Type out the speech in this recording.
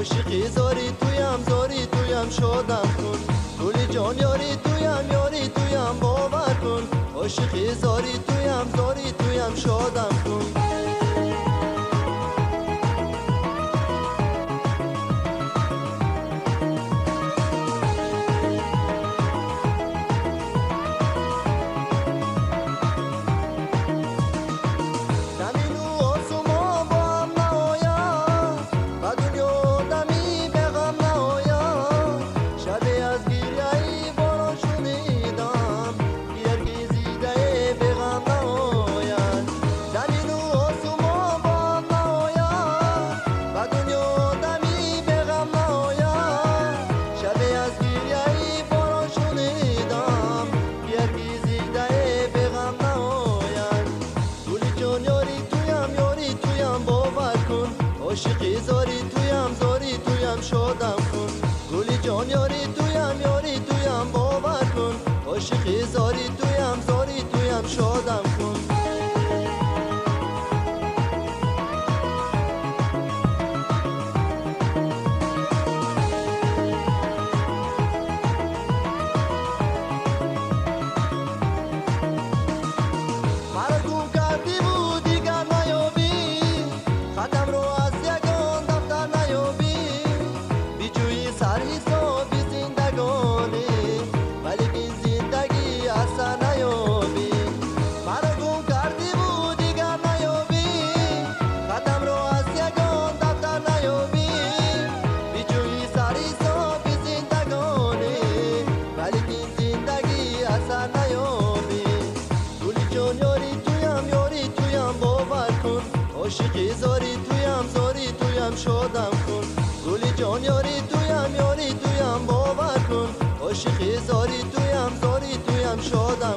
عاشقی زاری تویم شدم کن گلی جان یاری تویم باور کن عاشقی زاری تویم شدم کن عاشقی زاری تویم شدم کن گلی جان یاری تویم باور کن عاشقی زاری تویم شدم کن عاشقی زاری تویم شدم کن گلی جان یاری تویم باور کن عاشقی زاری تویم شدم